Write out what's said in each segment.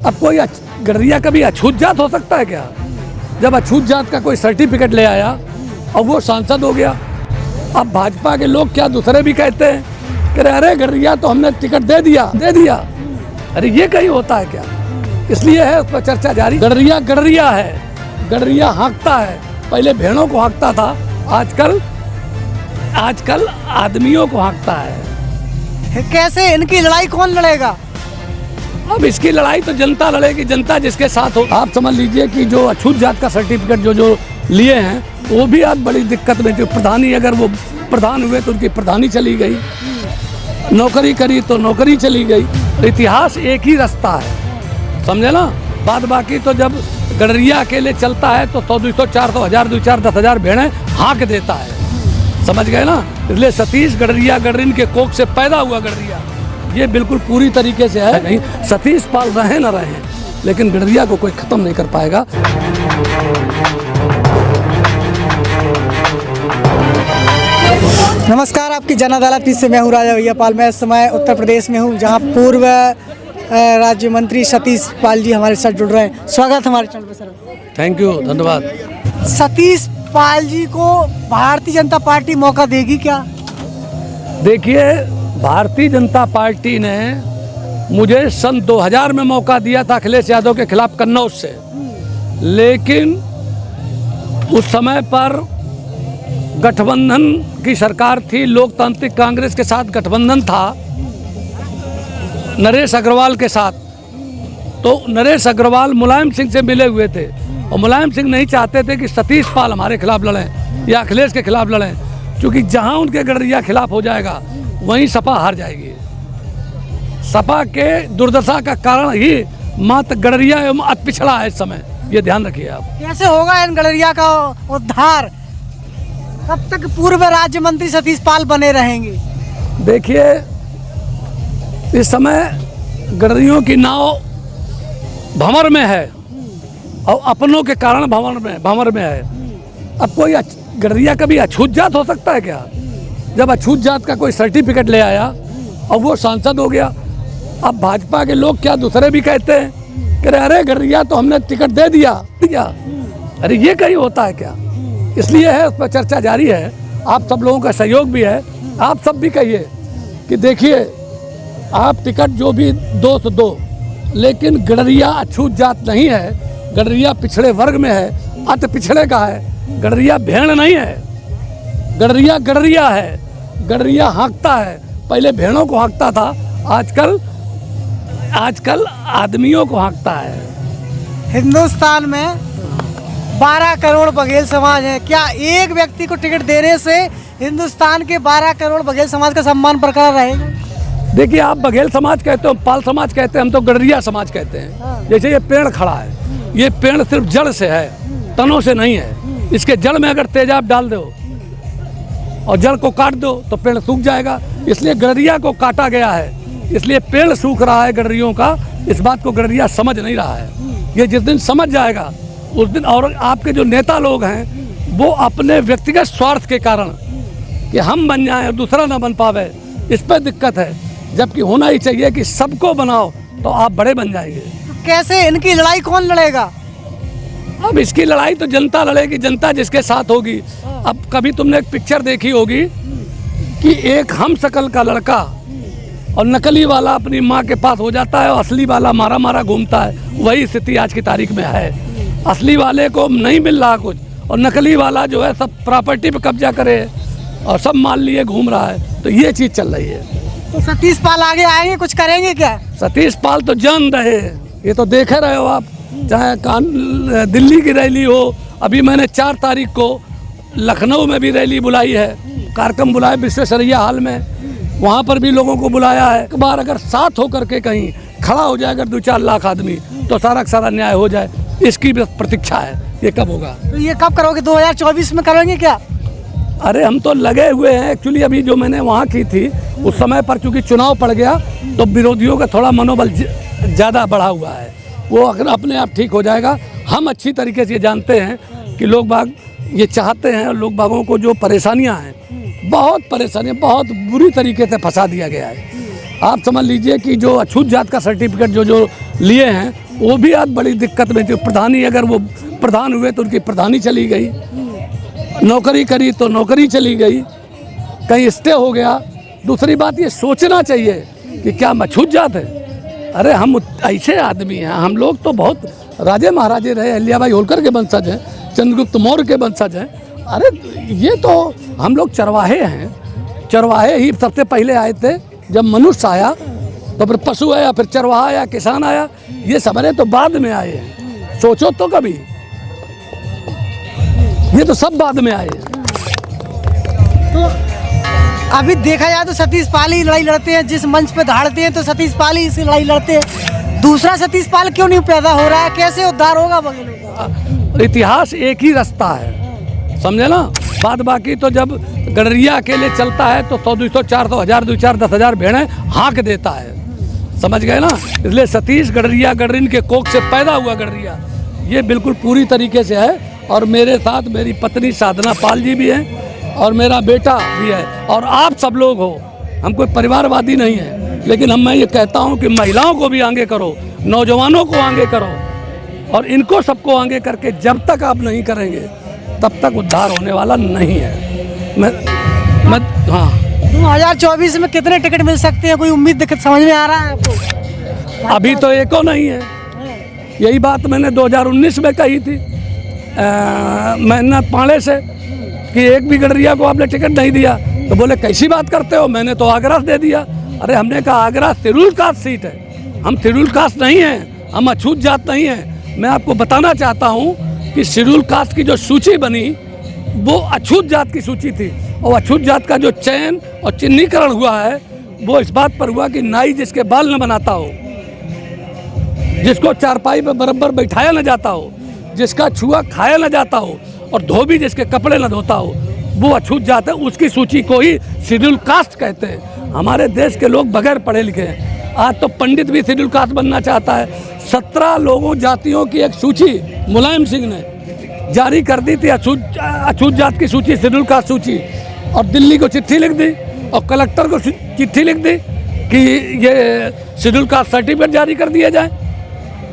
अब कोई गडरिया कभी अछूत जात हो सकता है क्या? जब अछूत जात का कोई सर्टिफिकेट ले आया और वो सांसद हो गया। अब भाजपा के लोग क्या दूसरे भी कहते हैं कि अरे गडरिया तो हमने टिकट दे दिया। अरे ये कहीं होता है क्या? इसलिए है उस पर चर्चा जारी। गडरिया है, गडरिया हाँकता है। पहले भेड़ों को हाँकता था, आजकल आदमियों को हाँकता है। कैसे इनकी लड़ाई कौन लड़ेगा? अब इसकी लड़ाई तो जनता लड़ेगी, जनता जिसके साथ हो। आप समझ लीजिए कि जो अछूत जात का सर्टिफिकेट जो लिए हैं वो भी आज बड़ी दिक्कत में थे। प्रधानी अगर वो प्रधान हुए तो उनकी प्रधानी चली गई, नौकरी करी तो नौकरी चली गई। इतिहास एक ही रास्ता है, समझे ना। बाद बाकी तो जब गडरिया अकेले चलता है तो 100, 200, 400, 1000, 2-4, 10,000 भेड़ें हाँक देता है, समझ गए ना। इसलिए सतीश गडरिया गडरिन के कोख से पैदा हुआ गडरिया, ये बिल्कुल पूरी तरीके से है। नहीं सतीश पाल रहे न रहे, लेकिन गडरिया को कोई खत्म नहीं कर पाएगा। नमस्कार, आपकी जन अदालत से मैं हूँ राजा भैया पाल। मैं इस समय उत्तर प्रदेश में हूँ, जहाँ पूर्व राज्य मंत्री सतीश पाल जी हमारे साथ जुड़ रहे हैं। स्वागत हमारे चैनल पर सर। थैंक यू, धन्यवाद। सतीश पाल जी को भारतीय जनता पार्टी मौका देगी क्या? देखिए, भारतीय जनता पार्टी ने मुझे सन 2000 में मौका दिया था अखिलेश यादव के खिलाफ कन्नौज से, लेकिन उस समय पर गठबंधन की सरकार थी, लोकतांत्रिक कांग्रेस के साथ गठबंधन था नरेश अग्रवाल के साथ। तो नरेश अग्रवाल मुलायम सिंह से मिले हुए थे और मुलायम सिंह नहीं चाहते थे कि सतीश पाल हमारे खिलाफ लड़ें या अखिलेश के खिलाफ लड़ें, क्योंकि जहां उनके गडरिया खिलाफ हो जाएगा वहीं सपा हार जाएगी। सपा के दुर्दशा का कारण ही मात्र गडरिया एवं अति पिछड़ा है इस समय, ये ध्यान रखिए आप। कैसे होगा इन गडरिया का उद्धार? कब तक पूर्व राज्य मंत्री सतीश पाल बने रहेंगे? देखिए, इस समय गडरियों की नाव भंवर में है और अपनों के कारण भंवर में है। अब कोई गडरिया कभी अछूत जात हो सकता है क्या? जब अछूत जात का कोई सर्टिफिकेट ले आया और वो सांसद हो गया। अब भाजपा के लोग क्या दूसरे भी कहते हैं कि अरे गडरिया तो हमने टिकट दे दिया। अरे ये कहीं होता है क्या? इसलिए है उस पर चर्चा जारी है। आप सब लोगों का सहयोग भी है। आप सब भी कहिए कि देखिए, आप टिकट जो भी दो तो दो, लेकिन गडरिया अछूत जात नहीं है। गडरिया पिछड़े वर्ग में है, अति पिछड़े का है। गडरिया भेड़ नहीं है, गडरिया है। गडरिया हाँकता है। पहले भेड़ों को हाँकता था, आजकल आदमियों को हाँकता है। हिंदुस्तान में 12 करोड़ बघेल समाज है। क्या एक व्यक्ति को टिकट देने से हिंदुस्तान के 12 करोड़ बघेल समाज का सम्मान बरकरार रहेगा? देखिए, आप बघेल समाज कहते हो, पाल समाज कहते हैं, हम तो गडरिया समाज कहते हैं। जैसे ये पेड़ खड़ा है, ये पेड़ सिर्फ जड़ से है, तनों से नहीं है। इसके जड़ में अगर तेजाब डाल दो और जड़ को काट दो तो पेड़ सूख जाएगा। इसलिए गडरिया को काटा गया है, इसलिए पेड़ सूख रहा है गडरियों का। इस बात को गडरिया समझ नहीं रहा है। ये जिस दिन समझ जाएगा उस दिन, और आपके जो नेता लोग हैं वो अपने व्यक्तिगत स्वार्थ के कारण कि हम बन जाएं और दूसरा ना बन पावे, इस पर दिक्कत है। जबकि होना ही चाहिए कि सबको बनाओ तो आप बड़े बन जाएंगे। तो कैसे इनकी लड़ाई कौन लड़ेगा? अब इसकी लड़ाई तो जनता लड़ेगी, जनता जिसके साथ होगी। अब कभी तुमने एक पिक्चर देखी होगी कि एक हम शकल का लड़का और नकली वाला अपनी माँ के पास हो जाता है और असली वाला मारा घूमता है। वही स्थिति आज की तारीख में है। असली वाले को नहीं मिल रहा कुछ और नकली वाला जो है सब प्रॉपर्टी पे कब्जा करे और सब माल लिए घूम रहा है। तो ये चीज़ चल रही है। तो सतीश पाल आगे आएंगे, कुछ करेंगे क्या? सतीश पाल तो जान रहे, ये तो देख रहे हो आप। चाहे दिल्ली की रैली हो, अभी मैंने 4 तारीख को लखनऊ में भी रैली बुलाई है, कार्यक्रम बुलाया विश्वेश्वरैया हॉल में, वहाँ पर भी लोगों को बुलाया है। एक बार अगर साथ होकर के कहीं खड़ा हो जाए अगर 2-4 लाख आदमी, तो सारा का सारा न्याय हो जाए। इसकी भी प्रतीक्षा है। ये कब होगा? तो ये कब करोगे? 2024 में करोगे क्या? अरे हम तो लगे हुए हैं। एक्चुअली अभी जो मैंने वहाँ की थी उस समय पर चूँकि चुनाव पड़ गया तो विरोधियों का थोड़ा मनोबल ज़्यादा बढ़ा हुआ है। वो अगर अपने आप ठीक हो जाएगा। हम अच्छी तरीके से ये जानते हैं कि लोग बाग ये चाहते हैं, और लोग बागों को जो परेशानियाँ हैं, बहुत परेशानियाँ, बहुत बुरी तरीके से फंसा दिया गया है। आप समझ लीजिए कि जो अछूत जात का सर्टिफिकेट जो लिए हैं वो भी आज बड़ी दिक्कत में थे। प्रधानी अगर वो प्रधान हुए तो उनकी प्रधानी चली गई, नौकरी करी तो नौकरी चली गई, कहीं स्टे हो गया। दूसरी बात ये सोचना चाहिए कि क्या हम अछूत जात है? अरे हम ऐसे आदमी हैं, हम लोग तो बहुत राजे महाराजे रहे, अहिल्याबाई होलकर के वंशज हैं, चंद्रगुप्त मौर्य के वंशज हैं। अरे ये तो हम लोग चरवाहे हैं, चरवाहे ही सबसे पहले आए थे। जब मनुष्य आया तो फिर पशु आया, फिर चरवाहा आया, किसान आया, ये सबरे तो बाद में आए हैं। सोचो तो कभी, ये तो सब बाद में आए हैं। तो अभी देखा जाए तो सतीश पाल ही लड़ाई लड़ते हैं, जिस मंच पे दहाड़ते हैं तो सतीश पाल ही इसी लड़ाई लड़ते हैं। दूसरा सतीश पाल क्यों नहीं पैदा हो रहा है? कैसे उद्धार होगा बघेलों का? इतिहास एक ही रास्ता है, समझे ना। बाद बाकी तो जब गडरिया अकेले चलता है तो 100, 200, 400, 1000, 2, 4, 10,000 भेड़ें हाँक देता है, समझ गए ना। इसलिए सतीश गडरिया, गडरिन के कोख से पैदा हुआ गडरिया, ये बिल्कुल पूरी तरीके से है। और मेरे साथ मेरी पत्नी साधना पाल जी भी हैं और मेरा बेटा भी है और आप सब लोग हो। हम कोई परिवारवादी नहीं है, लेकिन मैं ये कहता हूँ कि महिलाओं को भी आगे करो, नौजवानों को आगे करो, और इनको सबको आगे करके जब तक आप नहीं करेंगे तब तक उद्धार होने वाला नहीं है। मैं हाँ, 2024 में कितने टिकट मिल सकते हैं? कोई उम्मीद समझ में आ रहा है आपको? अभी तो एको नहीं है। यही बात मैंने 2019 में कही थी मेहनत पांडे से कि एक भी गडरिया को आपने टिकट नहीं दिया। तो बोले कैसी बात करते हो, मैंने तो आगरा दे दिया। अरे हमने कहा आगरा शेड्यूल कास्ट सीट है, हम शेड्यूल कास्ट नहीं हैं, हम अछूत जात नहीं हैं। मैं आपको बताना चाहता हूँ कि शेड्यूल कास्ट की जो सूची बनी वो अछूत जात की सूची थी, और अछूत जात का जो चयन और चिन्हीकरण हुआ है वो इस बात पर हुआ कि नाई जिसके बाल न बनाता हो, जिसको चारपाई पर बराबर बैठाया न जाता हो, जिसका छुआ खाया न जाता हो, और धोबी जिसके कपड़े न धोता हो, वो अछूत जात है। उसकी सूची को ही शेड्यूल कास्ट कहते हैं। हमारे देश के लोग बगैर पढ़े लिखे हैं। आज तो पंडित भी शेड्यूल कास्ट बनना चाहता है। 17 लोगों जातियों की एक सूची मुलायम सिंह ने जारी कर दी थी, अछूत जात की सूची, शेड्यूल कास्ट सूची, और दिल्ली को चिट्ठी लिख दी और कलेक्टर को चिट्ठी लिख दी कि ये शेड्यूल कास्ट सर्टिफिकेट जारी कर दिया जाए।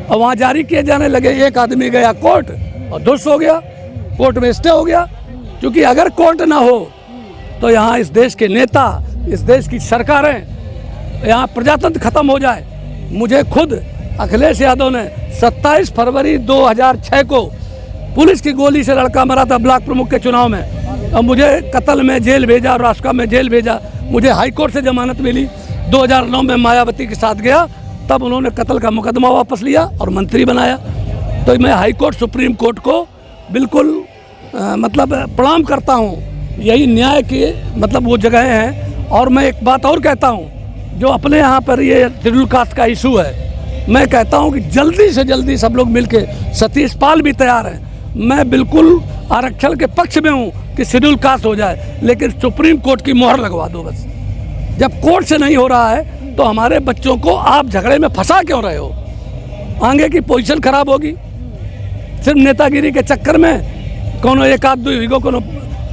और वहाँ जारी किए जाने लगे। एक आदमी गया कोर्ट और धुस हो गया, कोर्ट में स्टे हो गया। क्योंकि अगर कोर्ट ना हो तो यहाँ इस देश के नेता, इस देश की सरकारें, यहाँ प्रजातंत्र खत्म हो जाए। मुझे खुद अखिलेश यादव ने 27 फरवरी 2006 को पुलिस की गोली से लड़का मरा था ब्लॉक प्रमुख के चुनाव में, और मुझे कत्ल में जेल भेजा, रास्का में जेल भेजा। मुझे हाई कोर्ट से जमानत मिली। 2009 में मायावती के साथ गया, तब उन्होंने कत्ल का मुकदमा वापस लिया और मंत्री बनाया। तो मैं हाई कोर्ट, सुप्रीम कोर्ट को बिल्कुल मतलब प्रणाम करता हूँ। यही न्याय की मतलब वो जगह हैं। और मैं एक बात और कहता हूँ, जो अपने यहाँ पर ये शेड्यूल कास्ट का इशू है, मैं कहता हूँ कि जल्दी से जल्दी सब लोग मिलके, सतीश पाल भी तैयार हैं, मैं बिल्कुल आरक्षण के पक्ष में हूँ कि शेड्यूल कास्ट हो जाए, लेकिन सुप्रीम कोर्ट की मोहर लगवा दो बस। जब कोर्ट से नहीं हो रहा है तो हमारे बच्चों को आप झगड़े में फंसा क्यों रहे हो? आगे की पोजीशन खराब होगी सिर्फ नेतागिरी के चक्कर में। कोनो एक आध दो वीगो कोनो,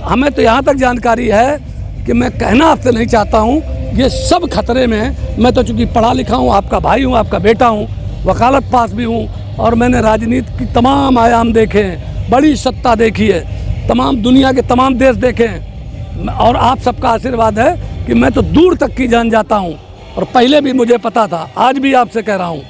हमें तो यहाँ तक जानकारी है कि मैं कहना आपसे नहीं चाहता हूँ, ये सब खतरे में है। मैं तो चूँकि पढ़ा लिखा हूँ, आपका भाई हूँ, आपका बेटा हूँ, वकालत पास भी हूँ, और मैंने राजनीति की तमाम आयाम देखे हैं, बड़ी सत्ता देखी है, तमाम दुनिया के तमाम देश देखे हैं, और आप सबका आशीर्वाद है कि मैं तो दूर तक की जान जाता हूँ। और पहले भी मुझे पता था, आज भी आपसे कह रहा हूँ।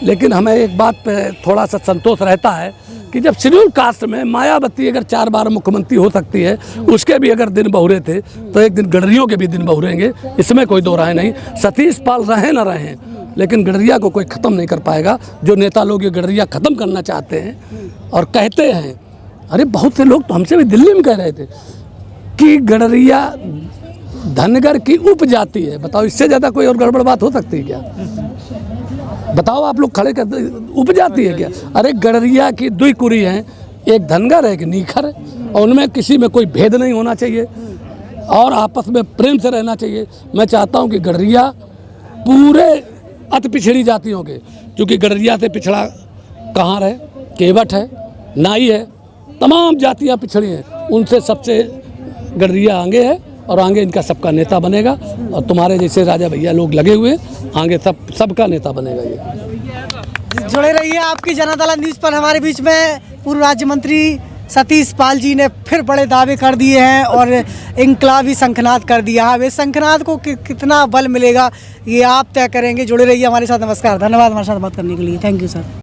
लेकिन हमें एक बात पे थोड़ा सा संतोष रहता है कि जब शेड्यूल कास्ट में मायावती अगर 4 बार मुख्यमंत्री हो सकती है, उसके भी अगर दिन बहुरे थे तो एक दिन गडरियों के भी दिन बहुरेंगे, इसमें कोई दो राय नहीं। सतीश पाल रहें ना रहें, लेकिन गडरिया को कोई ख़त्म नहीं कर पाएगा। जो नेता लोग ये गडरिया ख़त्म करना चाहते हैं और कहते हैं, अरे बहुत से लोग तो हमसे भी दिल्ली में कह रहे थे कि गडरिया धनगर की उपजाति है। बताओ, इससे ज़्यादा कोई और गड़बड़ बात हो सकती है क्या? बताओ, आप लोग खड़े कर, उपजाति है क्या? अरे गडरिया की 2 कुरी हैं, एक धनगर है, एक नीखर है, और उनमें किसी में कोई भेद नहीं होना चाहिए और आपस में प्रेम से रहना चाहिए। मैं चाहता हूं कि गडरिया पूरे अति पिछड़ी जातियों के, क्योंकि गडरिया से पिछड़ा कहाँ है? केवट है, नाई है, तमाम जातियाँ पिछड़ी हैं, उनसे सबसे गडरिया आगे है। और आगे इनका सबका नेता बनेगा। और तुम्हारे जैसे राजा भैया लोग लगे हुए हैं, आगे सबका नेता बनेगा ये। जुड़े रहिए आपकी जनता न्यूज़ पर। हमारे बीच में पूर्व राज्य मंत्री सतीश पाल जी ने फिर बड़े दावे कर दिए हैं और इंकलाबी शंखनाद कर दिया है। वे शंखनाद को कितना बल मिलेगा ये आप तय करेंगे। जुड़े रहिए हमारे साथ। नमस्कार, धन्यवाद हमारे साथ बात करने के लिए। Thank you sir.